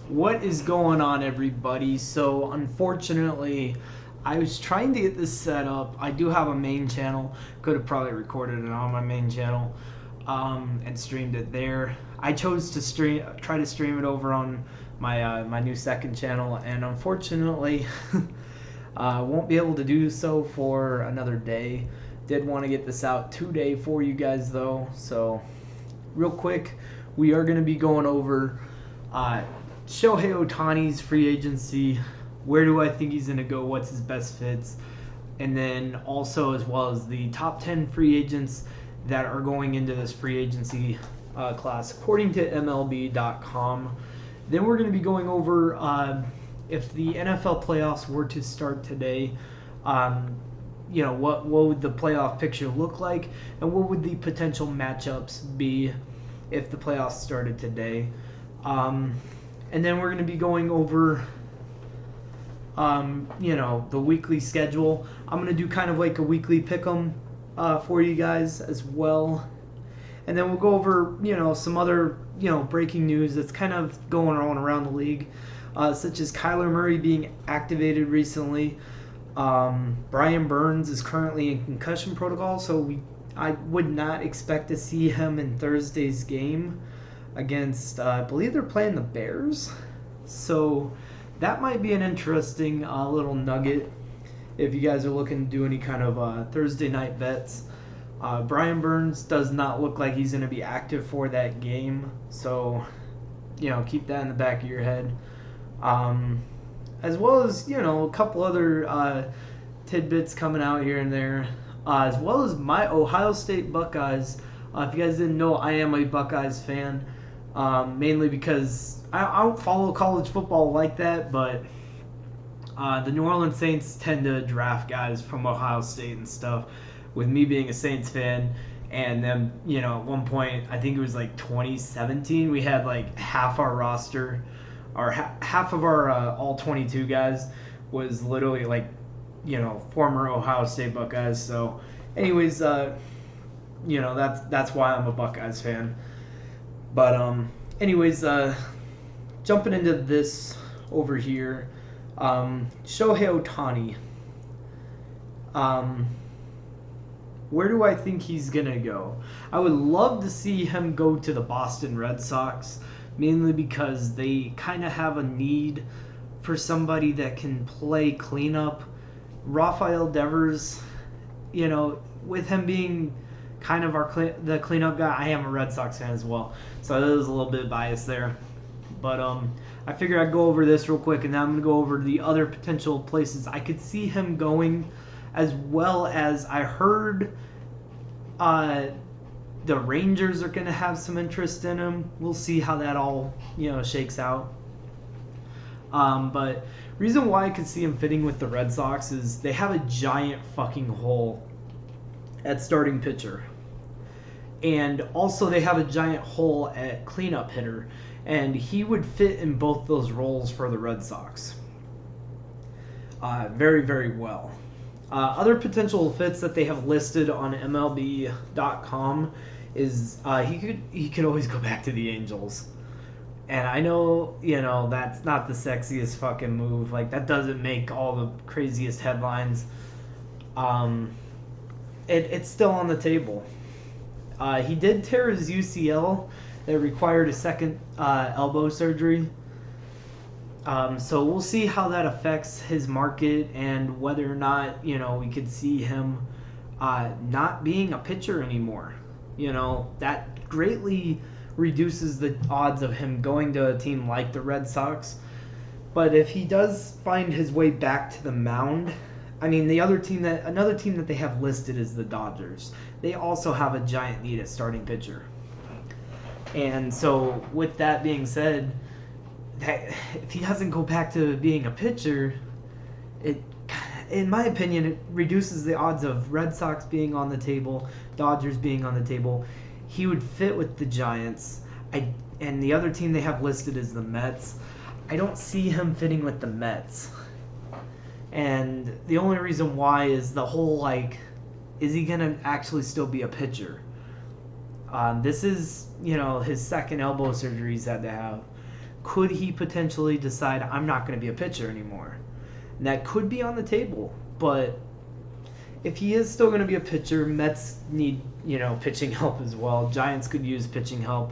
What is going on, everybody? So unfortunately, I was trying to get this set up. I do have a main channel. Could have probably recorded it on my main channel and streamed it there. I chose to try to stream it over on my new second channel, and unfortunately, won't be able to do so for another day. Did want to get this out today for you guys though. So real quick, we are going to be going over Shohei Ohtanis free agency. Where do I think he's going to go? What's his best fits? And then also, as well as the top 10 free agents that are going into this free agency class, according to MLB.com. Then we're going to be going over if the NFL playoffs were to start today, what would the playoff picture look like, and what would the potential matchups be if the playoffs started today. And then we're going to be going over, the weekly schedule. I'm going to do kind of like a weekly pick'em for you guys as well. And then we'll go over, some other, breaking news that's kind of going on around the league, such as Kyler Murray being activated recently. Brian Burns is currently in concussion protocol, so I would not expect to see him in Thursday's game against, I believe they're playing the Bears. So that might be an interesting little nugget if you guys are looking to do any kind of Thursday night bets. Brian Burns does not look like he's going to be active for that game, so keep that in the back of your head. As well as a couple other tidbits coming out here and there, as well as my Ohio State Buckeyes. If you guys didn't know, I am a Buckeyes fan, mainly because I don't follow college football like that, but the New Orleans Saints tend to draft guys from Ohio State and stuff. With me being a Saints fan, and then at one point, I think it was like 2017, we had like half our roster, or half of our all 22 guys was literally like former Ohio State Buckeyes. So anyways, that's why I'm a Buckeyes fan. But anyways, jumping into this over here, Shohei Ohtani. Where do I think he's going to go? I would love to see him go to the Boston Red Sox, mainly because they kind of have a need for somebody that can play cleanup. Rafael Devers, with him being kind of the cleanup guy, I am a Red Sox fan as well, so there's a little bit of bias there. But I figured I'd go over this real quick, and then I'm going to go over the other potential places I could see him going, as well as I heard the Rangers are going to have some interest in him. We'll see how that all shakes out. But reason why I could see him fitting with the Red Sox is they have a giant fucking hole at starting pitcher. And also they have a giant hole at cleanup hitter. And he would fit in both those roles for the Red Sox. Very, very well. Other potential fits that they have listed on MLB.com is he could always go back to the Angels. And I know, that's not the sexiest fucking move. Like, that doesn't make all the craziest headlines. It's still on the table. He did tear his UCL that required a second elbow surgery. So we'll see how that affects his market and whether or not, we could see him not being a pitcher anymore. That greatly reduces the odds of him going to a team like the Red Sox. But if he does find his way back to the mound, another team that they have listed is the Dodgers. They also have a giant need at starting pitcher. And so with that being said, that if he doesn't go back to being a pitcher, in my opinion, it reduces the odds of Red Sox being on the table, Dodgers being on the table. He would fit with the Giants. And the other team they have listed is the Mets. I don't see him fitting with the Mets. And the only reason why is the whole, is he going to actually still be a pitcher? This is, his second elbow surgery he's had to have. could he potentially decide I'm not going to be a pitcher anymore? And that could be on the table, but if he is still going to be a pitcher, Mets need, pitching help as well. Giants could use pitching help.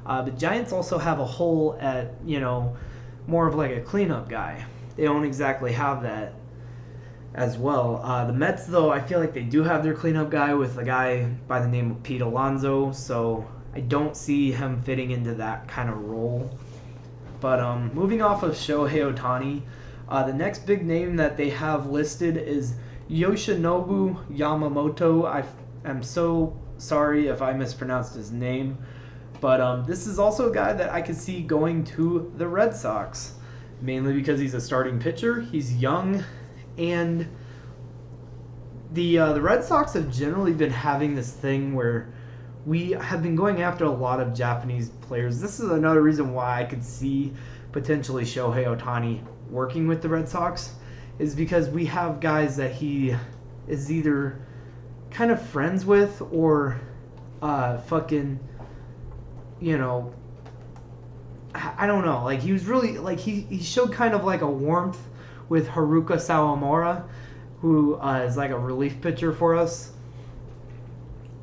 But Giants also have a hole at, more of like a cleanup guy. They don't exactly have that as well. The Mets, though, I feel like they do have their cleanup guy with a guy by the name of Pete Alonso, so I don't see him fitting into that kind of role. But moving off of Shohei Ohtani, the next big name that they have listed is Yoshinobu Yamamoto. I am so sorry if I mispronounced his name, but this is also a guy that I could see going to the Red Sox, mainly because he's a starting pitcher, he's young, and the Red Sox have generally been having this thing where we have been going after a lot of Japanese players. This is another reason why I could see potentially Shohei Ohtani working with the Red Sox, is because we have guys that he is either kind of friends with or fucking, I don't know. Like, he was really, like, he showed kind of like a warmth with Haruka Sawamura, who is like a relief pitcher for us.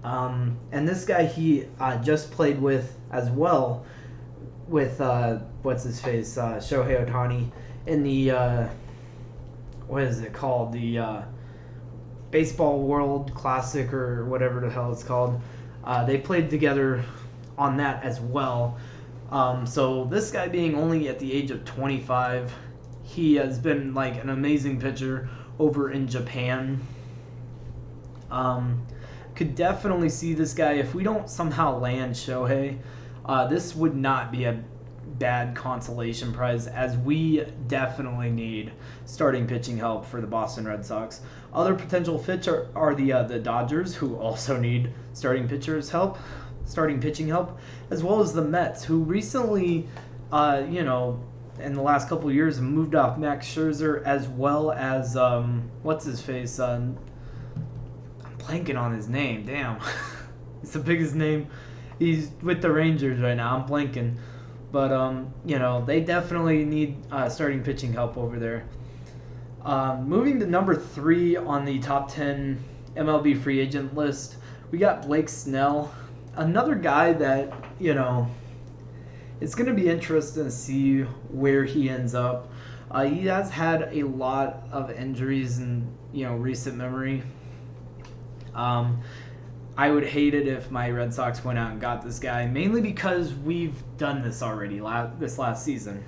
And this guy he just played with as well, with, what's-his-face, Shohei Ohtani, in the, what is it called? The Baseball World Classic or whatever the hell it's called. They played together on that as well. So this guy being only at the age of 25, he has been like an amazing pitcher over in Japan. Could definitely see this guy, if we don't somehow land Shohei, this would not be a bad consolation prize, as we definitely need starting pitching help for the Boston Red Sox. Other potential fits are the Dodgers, who also need starting pitching help, as well as the Mets, who recently, in the last couple of years have moved off Max Scherzer, as well as what's-his-face, I'm blanking on his name, damn. It's the biggest name. He's with the Rangers right now, I'm blanking. But, they definitely need starting pitching help over there. Moving to number 3 on the top 10 MLB free agent list, we got Blake Snell. Another guy that, it's going to be interesting to see where he ends up. He has had a lot of injuries in, recent memory. I would hate it if my Red Sox went out and got this guy, mainly because we've done this already this last season.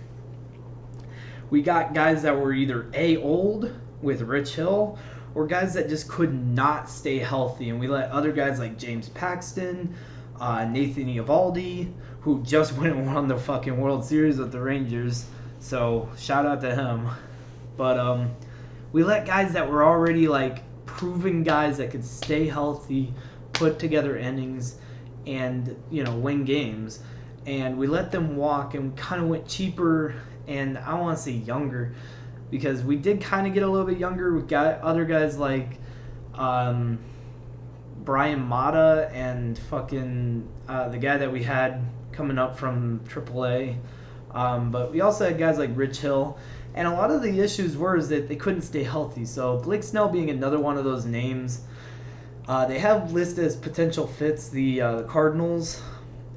We got guys that were either old with Rich Hill, or guys that just could not stay healthy, and we let other guys like James Paxton, Nathan Eovaldi, who just went and won the fucking World Series with the Rangers, so shout out to him. But we let guys that were already like proven guys that could stay healthy, put together innings, and win games, and we let them walk, and we kind of went cheaper, and I want to say younger, because we did kind of get a little bit younger. We got other guys like Brian Mata and fucking the guy that we had coming up from AAA, but we also had guys like Rich Hill, and a lot of the issues is that they couldn't stay healthy. So Blake Snell being another one of those names. They have listed as potential fits the Cardinals.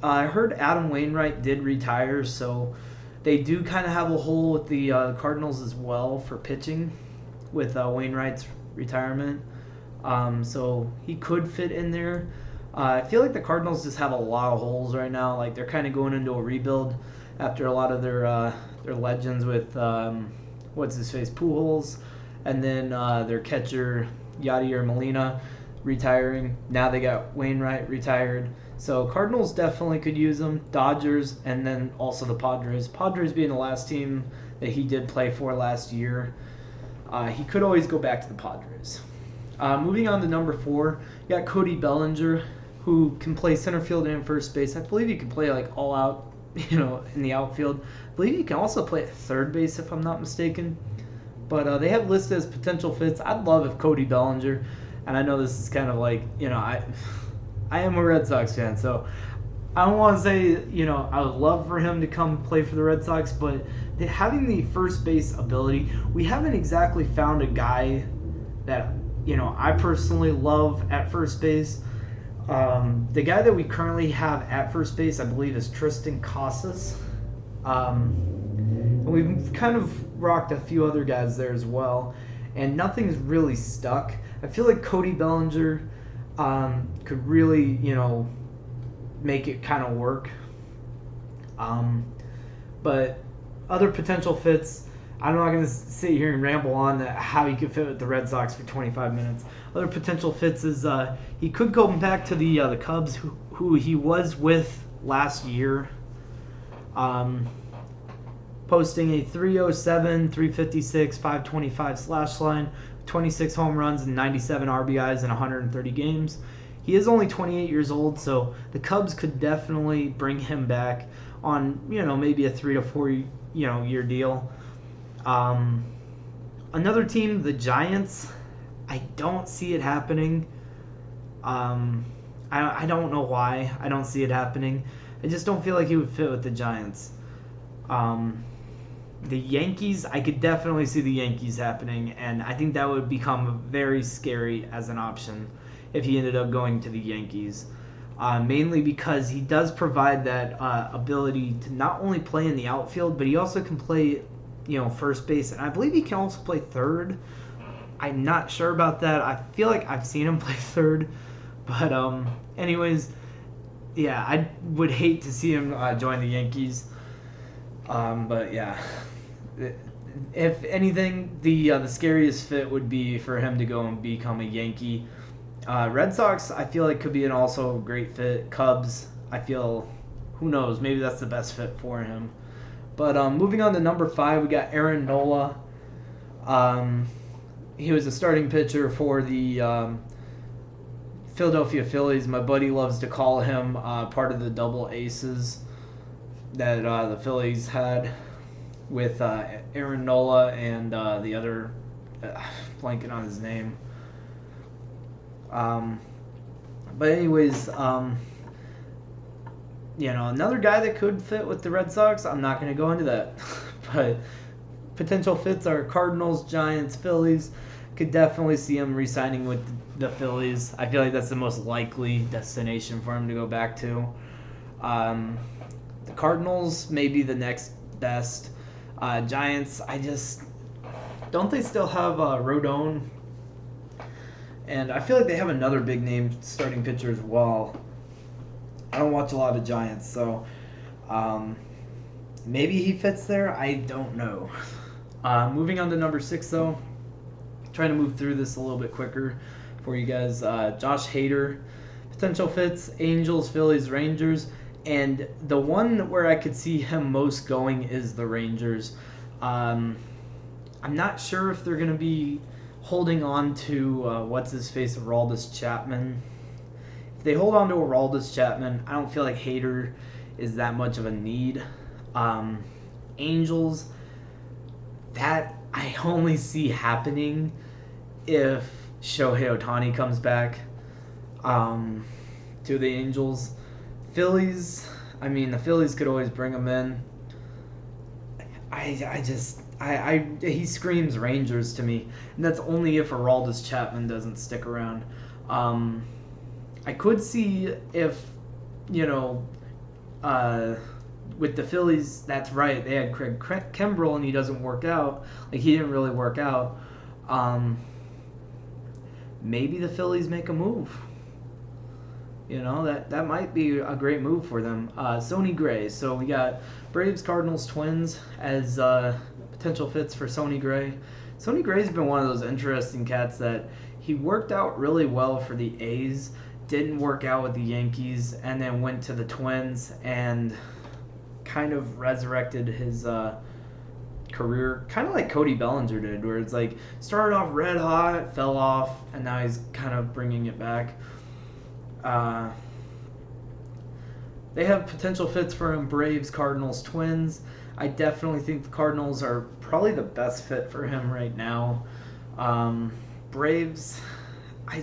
I heard Adam Wainwright did retire, so they do kind of have a hole with the Cardinals as well for pitching with Wainwright's retirement. So he could fit in there. I feel like the Cardinals just have a lot of holes right now. Like, they're kind of going into a rebuild after a lot of their legends with what's-his-face, Pujols, and then their catcher Yadier Molina retiring. Now they got Wainwright retired. So Cardinals definitely could use them. Dodgers, and then also the Padres. Padres being the last team that he did play for last year. He could always go back to the Padres. Moving on to number 4, you got Cody Bellinger, who can play center field and first base. I believe he can play like all out, in the outfield. I believe he can also play at third base if I'm not mistaken. But they have listed as potential fits. I'd love if Cody Bellinger, and I know this is kind of like, I am a Red Sox fan, so I don't want to say, I would love for him to come play for the Red Sox, but having the first base ability, we haven't exactly found a guy that, I personally love at first base. The guy that we currently have at first base, I believe, is Tristan Casas. We've kind of rocked a few other guys there as well, and nothing's really stuck. I feel like Cody Bellinger could really, make it kind of work. But other potential fits, I'm not going to sit here and ramble on how he could fit with the Red Sox for 25 minutes. Other potential fits is he could go back to the Cubs, who he was with last year, posting a 307, 356, 525 slash line, 26 home runs and 97 RBIs in 130 games. He is only 28 years old, so the Cubs could definitely bring him back on, maybe a 3 to 4 year deal. Another team, the Giants, I don't see it happening. I don't know why I don't see it happening. I just don't feel like he would fit with the Giants. The Yankees, I could definitely see the Yankees happening, and I think that would become very scary as an option if he ended up going to the Yankees. Mainly because he does provide that ability to not only play in the outfield, but he also can play, first base, and I believe he can also play third. I'm not sure about that. I feel like I've seen him play third, but anyways, yeah, I would hate to see him join the Yankees. But yeah, if anything, the scariest fit would be for him to go and become a Yankee. Red Sox, I feel like could be an also great fit. Cubs, I feel, who knows, maybe that's the best fit for him. But moving on to number 5, we got Aaron Nola. He was a starting pitcher for the Philadelphia Phillies. My buddy loves to call him part of the double aces that the Phillies had with Aaron Nola and the other, blanking on his name. But anyways, another guy that could fit with the Red Sox, I'm not going to go into that. But potential fits are Cardinals, Giants, Phillies. Could definitely see him re-signing with the Phillies. I feel like that's the most likely destination for him to go back to. The Cardinals may be the next best. Giants, don't they still have Rodon? And I feel like they have another big name starting pitcher as well. I don't watch a lot of Giants, so maybe he fits there. I don't know. Moving on to number 6, though. Trying to move through this a little bit quicker for you guys. Josh Hader, potential fits, Angels, Phillies, Rangers. And the one where I could see him most going is the Rangers. I'm not sure if they're going to be holding on to what's-his-face, Aroldis Chapman. If they hold on to Aroldis Chapman, I don't feel like Hader is that much of a need. Angels, that I only see happening if Shohei Ohtanis comes back to the Angels. Phillies, the Phillies could always bring him in. He screams Rangers to me, and that's only if Aroldis Chapman doesn't stick around. I could see if, with the Phillies, that's right, they had Craig Kimbrell and he doesn't work out. Like, he didn't really work out. Maybe the Phillies make a move. That might be a great move for them. Sonny Gray. So we got Braves, Cardinals, Twins as potential fits for Sonny Gray. Sonny Gray's been one of those interesting cats that he worked out really well for the A's, didn't work out with the Yankees, and then went to the Twins and kind of resurrected his career, kind of like Cody Bellinger did, where it's like started off red hot, fell off, and now he's kind of bringing it back. They have potential fits for him, Braves, Cardinals, Twins. I definitely think the Cardinals are probably the best fit for him right now. Braves, I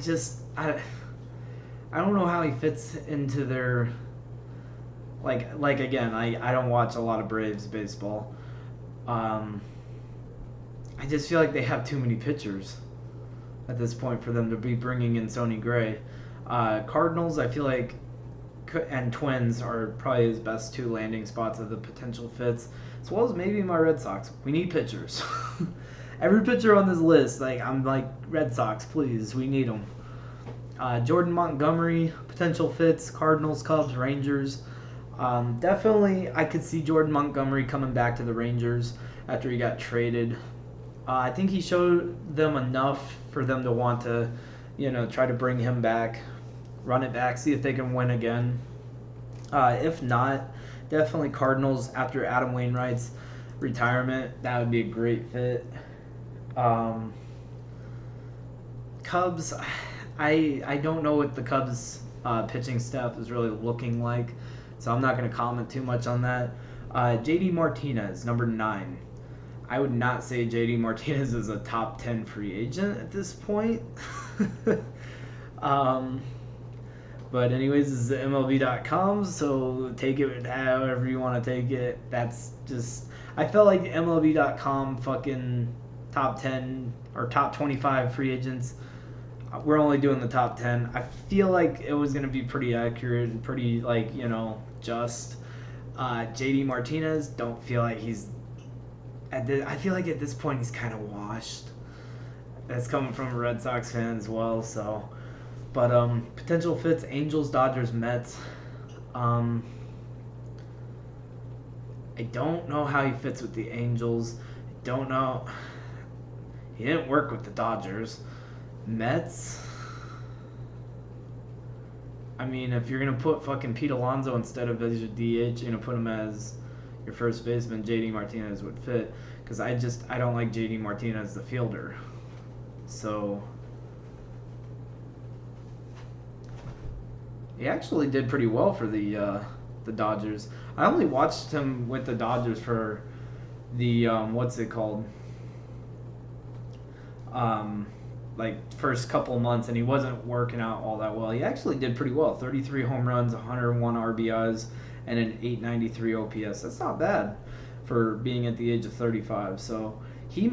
don't know how he fits into their like again, I don't watch a lot of Braves baseball. I just feel like they have too many pitchers at this point for them to be bringing in Sonny Gray. Cardinals, I feel like, and Twins are probably his best two landing spots of the potential fits, as well as maybe my Red Sox. We need pitchers. Every pitcher on this list, like I'm like, Red Sox, please, we need them. Jordan Montgomery, potential fits, Cardinals, Cubs, Rangers. Definitely, I could see Jordan Montgomery coming back to the Rangers after he got traded. I think he showed them enough for them to want to, try to bring him back, run it back, see if they can win again. If not, definitely Cardinals after Adam Wainwright's retirement. That would be a great fit. Cubs, I don't know what the Cubs pitching staff is really looking like, so I'm not going to comment too much on that. JD Martinez, number 9. I would not say JD Martinez is a top 10 free agent at this point. But anyways, this is MLB.com, so take it however you want to take it. That's just, I felt like MLB.com fucking top 10 or top 25 free agents. We're only doing the top 10. I feel like it was going to be pretty accurate and pretty, just. JD Martinez, don't feel like he's... I feel like at this point he's kind of washed. That's coming from a Red Sox fan as well, so... But potential fits, Angels, Dodgers, Mets. I don't know how he fits with the Angels. I don't know. He didn't work with the Dodgers. Mets. I mean, if you're going to put fucking Pete Alonso instead of as your DH, you're going to put him as your first baseman, JD Martinez would fit. Because I don't like JD Martinez, the fielder. So... He actually did pretty well for the Dodgers. I only watched him with the Dodgers for the what's it called? First couple months, and he wasn't working out all that well. He actually did pretty well. 33 home runs, 101 RBIs, and an 893 OPS. That's not bad for being at the age of 35. So he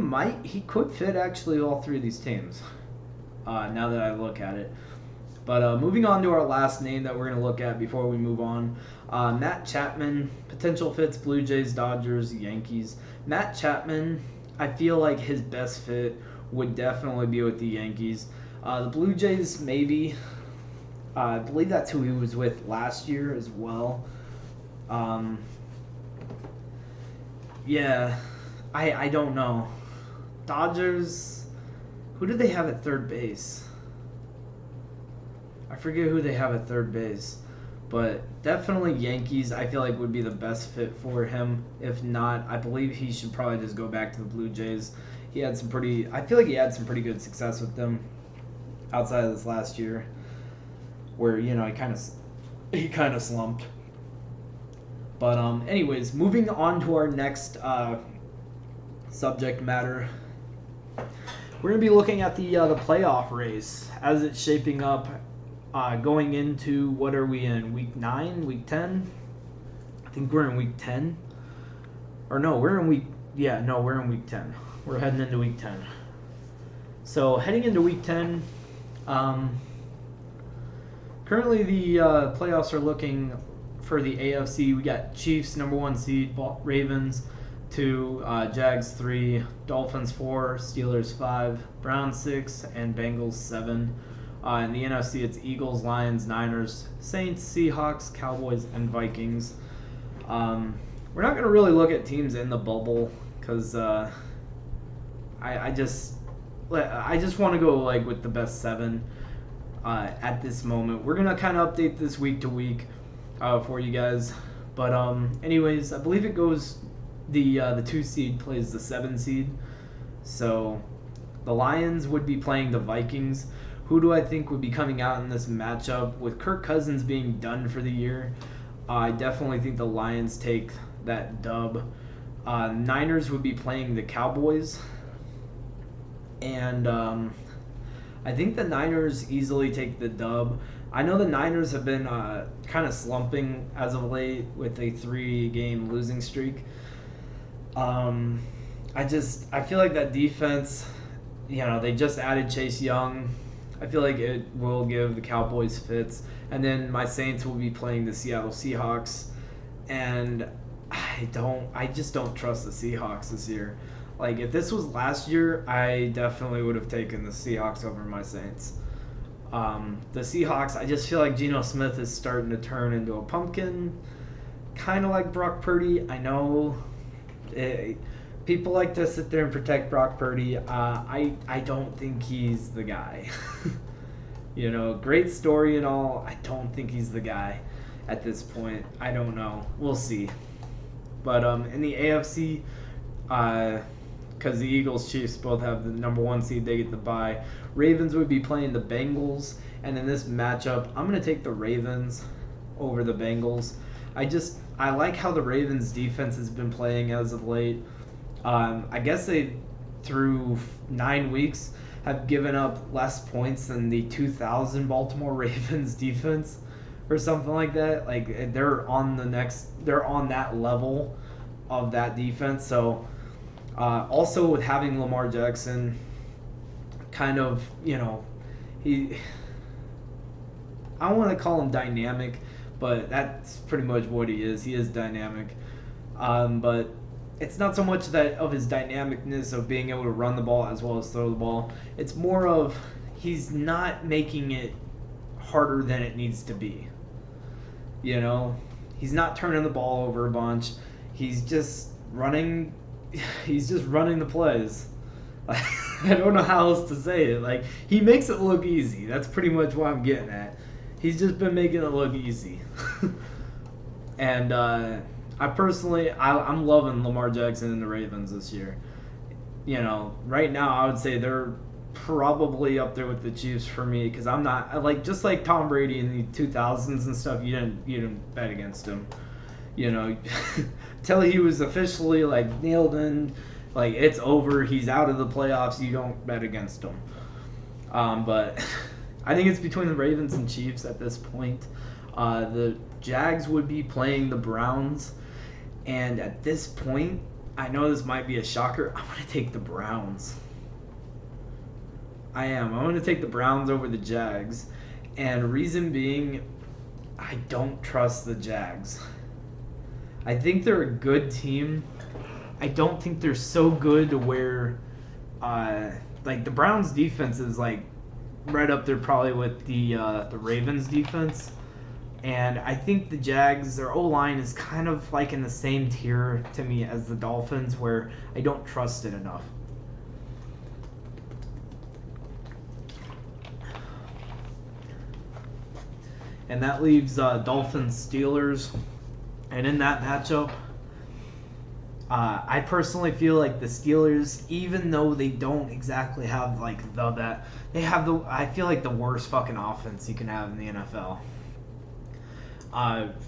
could fit actually all three of these teams. Now that I look at it. But moving on to our last name that we're going to look at before we move on. Matt Chapman, potential fits, Blue Jays, Dodgers, Yankees. Matt Chapman, I feel like his best fit would definitely be with the Yankees. The Blue Jays, maybe. I believe that's who he was with last year as well. Yeah, I don't know. Dodgers, who did they have at third base? I forget who they have at third base, but definitely Yankees I feel like would be the best fit for him. If not, I believe he should probably just go back to the Blue Jays. I feel like he had some pretty good success with them outside of this last year where, he kind of slumped. But anyways, moving on to our next subject matter. We're going to be looking at the playoff race as it's shaping up. Going into, what are we in, week 9, week 10? I think we're in week 10. Or no, we're in week 10. We're heading into week 10. So heading into week 10, currently the playoffs are looking for the AFC. We got Chiefs, number 1 seed, Ravens 2, Jags 3, Dolphins 4, Steelers 5, Browns 6, and Bengals 7. In the NFC, it's Eagles, Lions, Niners, Saints, Seahawks, Cowboys, and Vikings. We're not going to really look at teams in the bubble because I just want to go with the best 7 at this moment. We're going to kind of update this week to week for you guys. But anyways, I believe it goes the 2 seed plays the 7 seed. So the Lions would be playing the Vikings. Who do I think would be coming out in this matchup? With Kirk Cousins being done for the year, I definitely think the Lions take that dub. Niners would be playing the Cowboys. And I think the Niners easily take the dub. I know the Niners have been kind of slumping as of late with a 3-game losing streak. I feel like that defense, they just added Chase Young. I feel like it will give the Cowboys fits. And then my Saints will be playing the Seattle Seahawks. And I just don't trust the Seahawks this year. Like, if this was last year, I definitely would have taken the Seahawks over my Saints. The Seahawks, I just feel like Geno Smith is starting to turn into a pumpkin. Kind of like Brock Purdy. I know people like to sit there and protect Brock Purdy. I don't think he's the guy. Great story and all. I don't think he's the guy at this point. I don't know. We'll see. But in the AFC, because the Eagles, Chiefs both have the number 1 seed, they get the bye. Ravens would be playing the Bengals, and in this matchup, I'm going to take the Ravens over the Bengals. I like how the Ravens defense has been playing as of late. I guess they, through 9 weeks, have given up less points than the 2000 Baltimore Ravens defense or something like that. Like, they're on that level of that defense. So also with having Lamar Jackson, kind of, I don't want to call him dynamic, but that's pretty much what he is. He is dynamic. But it's not so much that of his dynamicness of being able to run the ball as well as throw the ball. It's more of he's not making it harder than it needs to be. He's not turning the ball over a bunch. He's just running the plays. I don't know how else to say it. Like, he makes it look easy. That's pretty much what I'm getting at. He's just been making it look easy. And I'm loving Lamar Jackson and the Ravens this year. Right now I would say they're probably up there with the Chiefs for me, because I'm not just like Tom Brady in the 2000s and stuff. You didn't bet against him. Till he was officially nailed in, it's over, he's out of the playoffs, you don't bet against him. But I think it's between the Ravens and Chiefs at this point. The Jags would be playing the Browns, and at this point, I know this might be a shocker, I'm going to take the Browns. I'm going to take the Browns over the Jags, and reason being, I don't trust the Jags. I think they're a good team. I don't think they're so good to where, the Browns' defense is right up there probably with the Ravens' defense, and I think the Jags, their O-line is kind of in the same tier to me as the Dolphins, where I don't trust it enough. And that leaves Dolphins-Steelers. And in that matchup, I personally feel like the Steelers, even though they don't exactly have they have I feel like the worst fucking offense you can have in the NFL.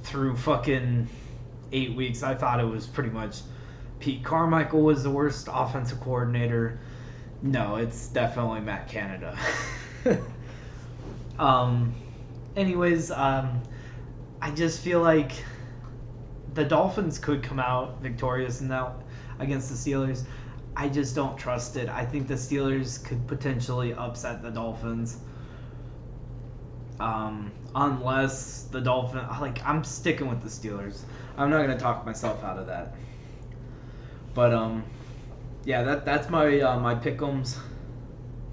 Through fucking 8 weeks, I thought it was pretty much Pete Carmichael was the worst offensive coordinator. No, it's definitely Matt Canada. Anyways, I just feel like the Dolphins could come out victorious in that against the Steelers. I just don't trust it. I think the Steelers could potentially upset the Dolphins. Unless the Dolphins... I'm sticking with the Steelers. I'm not going to talk myself out of that. But, that's my pick'ems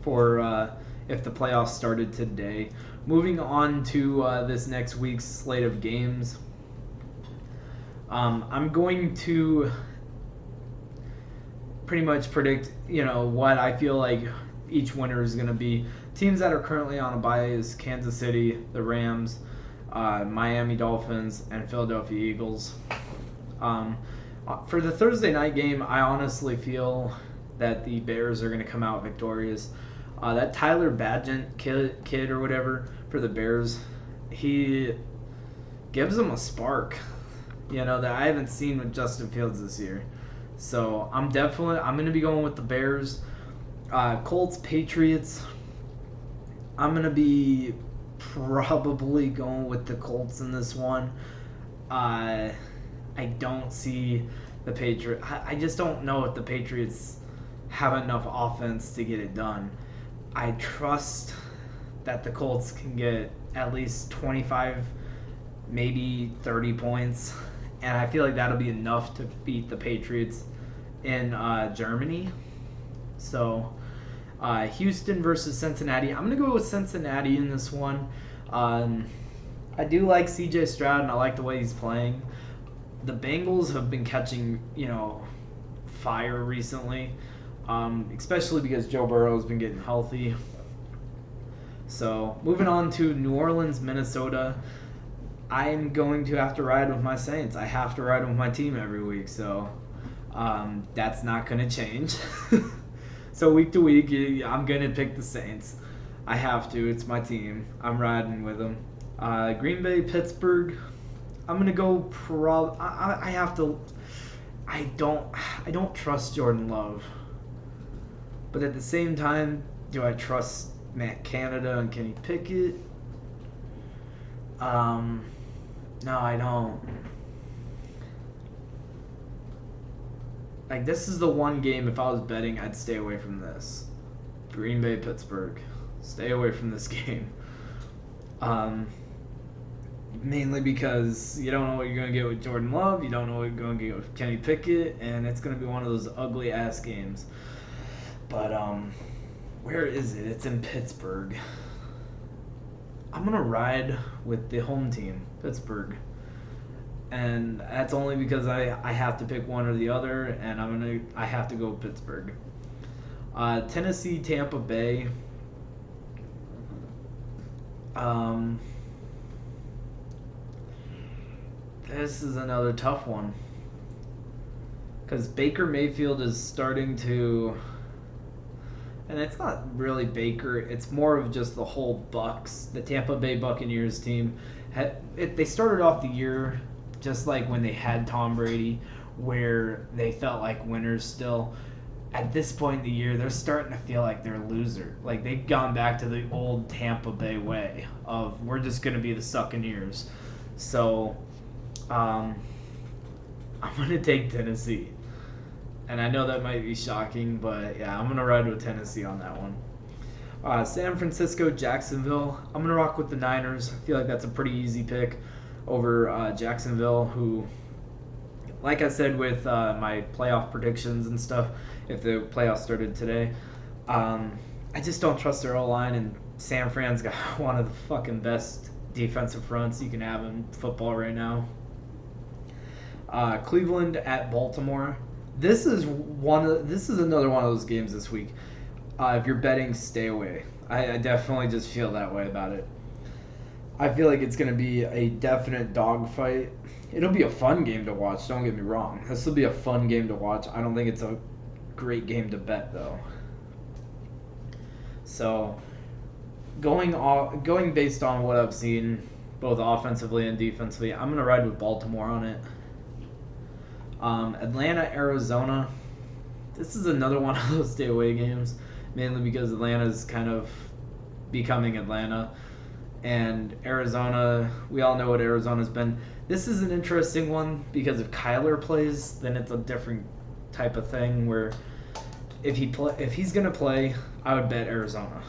for if the playoffs started today. Moving on to this next week's slate of games. I'm going to pretty much predict, what I feel like each winner is going to be. Teams that are currently on a bye is Kansas City, the Rams, Miami Dolphins, and Philadelphia Eagles. For the Thursday night game, I honestly feel that the Bears are going to come out victorious. That Tyler Badgett kid or whatever for the Bears, he gives them a spark, that I haven't seen with Justin Fields this year. So I'm going to be going with the Bears. Colts, Patriots, I'm going to be probably going with the Colts in this one. I don't see the Patriots. I just don't know if the Patriots have enough offense to get it done. I trust that the Colts can get at least 25, maybe 30 points, and I feel like that'll be enough to beat the Patriots in Germany. So, Houston versus Cincinnati. I'm going to go with Cincinnati in this one. I do like CJ Stroud, and I like the way he's playing. The Bengals have been catching, fire recently, especially because Joe Burrow has been getting healthy. So, moving on to New Orleans, Minnesota. I'm going to have to ride with my Saints. I have to ride with my team every week, so that's not going to change. So week to week, I'm going to pick the Saints. I have to. It's my team. I'm riding with them. Green Bay, Pittsburgh. I'm going to go I have to. I don't trust Jordan Love. But at the same time, do I trust Matt Canada and Kenny Pickett? No, I don't. Like, this is the one game, if I was betting, I'd stay away from this. Green Bay, Pittsburgh. Stay away from this game. Mainly because you don't know what you're going to get with Jordan Love. You don't know what you're going to get with Kenny Pickett. And it's going to be one of those ugly-ass games. But, where is it? It's in Pittsburgh. I'm going to ride with the home team, Pittsburgh. And that's only because I have to pick one or the other, and I have to go Pittsburgh. Tennessee, Tampa Bay. This is another tough one. Because Baker Mayfield is starting to... And it's not really Baker. It's more of just the whole Bucks, the Tampa Bay Buccaneers team. They started off the year just like when they had Tom Brady, where they felt like winners still. At this point in the year, they're starting to feel like they're losers. Like, they've gone back to the old Tampa Bay way of, we're just going to be the Succaneers. So, I'm going to take Tennessee. And I know that might be shocking, but yeah, I'm going to ride with Tennessee on that one. San Francisco, Jacksonville. I'm going to rock with the Niners. I feel like that's a pretty easy pick over Jacksonville, who, like I said with my playoff predictions and stuff, if the playoffs started today, I just don't trust their O-line, and San Fran's got one of the fucking best defensive fronts you can have in football right now. Cleveland at Baltimore. This is another one of those games this week. If you're betting, stay away. I definitely just feel that way about it. I feel like it's going to be a definite dogfight. It'll be a fun game to watch, don't get me wrong. This will be a fun game to watch. I don't think it's a great game to bet, though. So, going based on what I've seen, both offensively and defensively, I'm going to ride with Baltimore on it. Atlanta, Arizona. This is another one of those stay away games, mainly because Atlanta's kind of becoming Atlanta. And Arizona, we all know what Arizona's been. This is an interesting one because if Kyler plays, then it's a different type of thing where if he's going to play, I would bet Arizona.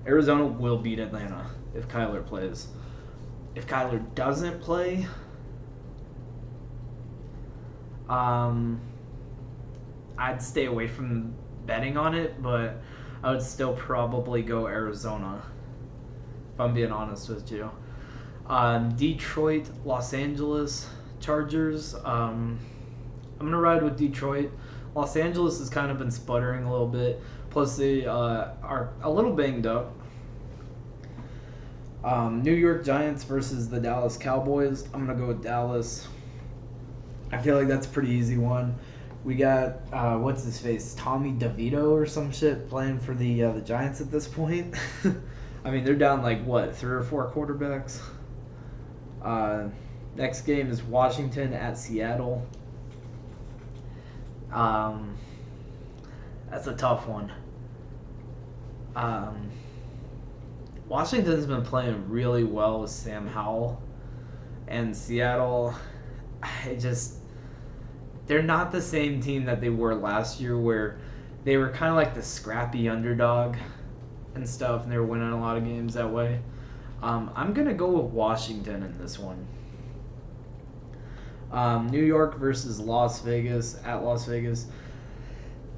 Arizona will beat Atlanta if Kyler plays. If Kyler doesn't play, I'd stay away from betting on it, but I would still probably go Arizona, if I'm being honest with you. Detroit, Los Angeles Chargers. I'm going to ride with Detroit. Los Angeles has kind of been sputtering a little bit. Plus, they are a little banged up. New York Giants versus the Dallas Cowboys. I'm going to go with Dallas. I feel like that's a pretty easy one. We got, what's his face, Tommy DeVito or some shit playing for the Giants at this point. I mean, they're down like, what, 3 or 4 quarterbacks? Next game is Washington at Seattle. That's a tough one. Washington's been playing really well with Sam Howell, and Seattle, they're not the same team that they were last year, where they were kind of like the scrappy underdog and stuff, and they were winning a lot of games that way. I'm going to go with Washington in this one. New York versus Las Vegas at Las Vegas.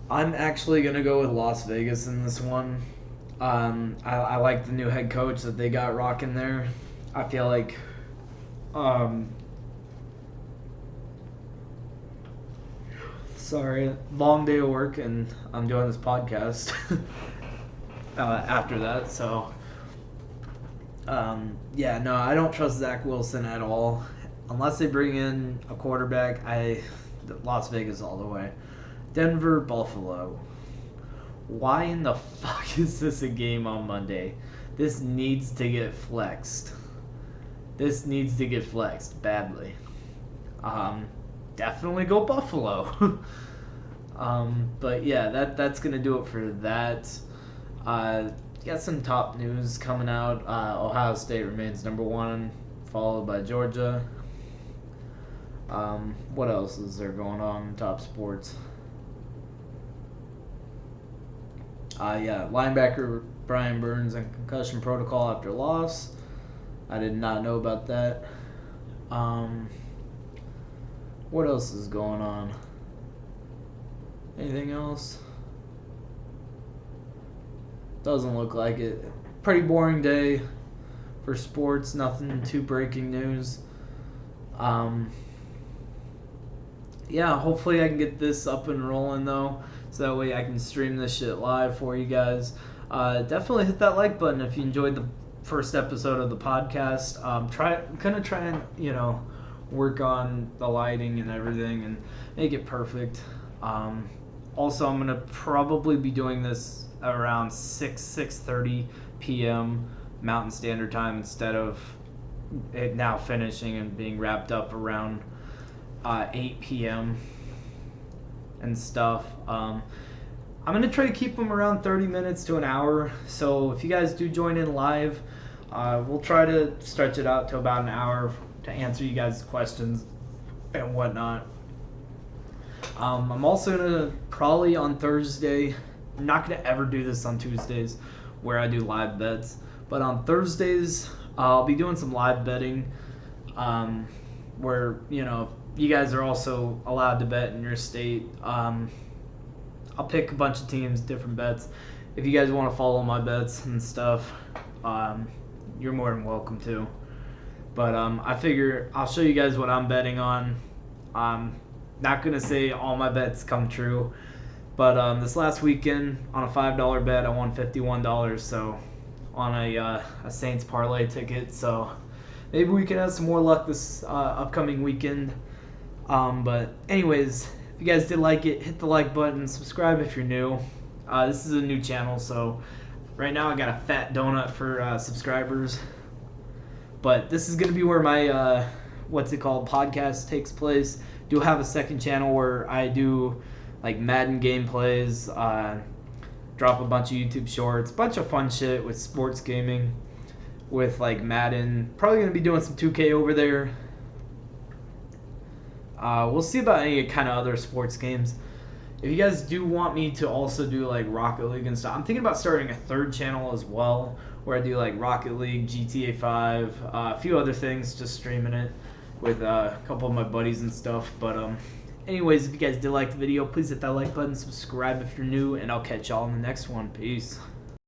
I'm actually going to go with Las Vegas in this one. I like the new head coach that they got rocking there. I feel like sorry, long day of work, and I'm doing this podcast after that. So, yeah, no, I don't trust Zach Wilson at all. Unless they bring in a quarterback, Las Vegas all the way. Denver, Buffalo. Why in the fuck is this a game on Monday? This needs to get flexed. This needs to get flexed badly. Definitely go Buffalo. But yeah, that's gonna do it for that. Got some top news coming out. Ohio State remains number 1, followed by Georgia. What else is there going on in top sports? Yeah, linebacker Brian Burns and concussion protocol after loss. I did not know about that. What else is going on? Anything else? Doesn't look like it. Pretty boring day for sports. Nothing too breaking news. Yeah, hopefully I can get this up and rolling though, so that way I can stream this shit live for you guys. Definitely hit that like button if you enjoyed the first episode of the podcast. Gonna try and work on the lighting and everything and make it perfect. Also, I'm gonna probably be doing this around 6:30 p.m. Mountain Standard Time instead of it now finishing and being wrapped up around 8 p.m. and stuff. I'm going to try to keep them around 30 minutes to an hour. So if you guys do join in live, we'll try to stretch it out to about an hour to answer you guys' questions and whatnot. I'm also going to probably on Thursday, I'm not going to ever do this on Tuesdays where I do live bets, but on Thursdays, I'll be doing some live betting where, you guys are also allowed to bet in your state. I'll pick a bunch of teams, different bets. If you guys want to follow my bets and stuff, you're more than welcome to. But I figure I'll show you guys what I'm betting on. I'm not going to say all my bets come true. But this last weekend, on a $5 bet, I won $51. So on a Saints parlay ticket. So maybe we can have some more luck this upcoming weekend. But anyways, if you guys did like it, hit the like button, subscribe if you're new. This is a new channel, so right now I got a fat donut for subscribers. But this is going to be where my, podcast takes place. Do have a second channel where I do like Madden gameplays, drop a bunch of YouTube shorts, bunch of fun shit with sports gaming, with like Madden. Probably going to be doing some 2K over there. We'll see about any kind of other sports games. If you guys do want me to also do like Rocket League and stuff, I'm thinking about starting a third channel as well, where I do like Rocket League, GTA 5, a few other things, just streaming it with a couple of my buddies and stuff. But anyways, if you guys did like the video, please hit that like button, subscribe if you're new, and I'll catch y'all in the next one. Peace.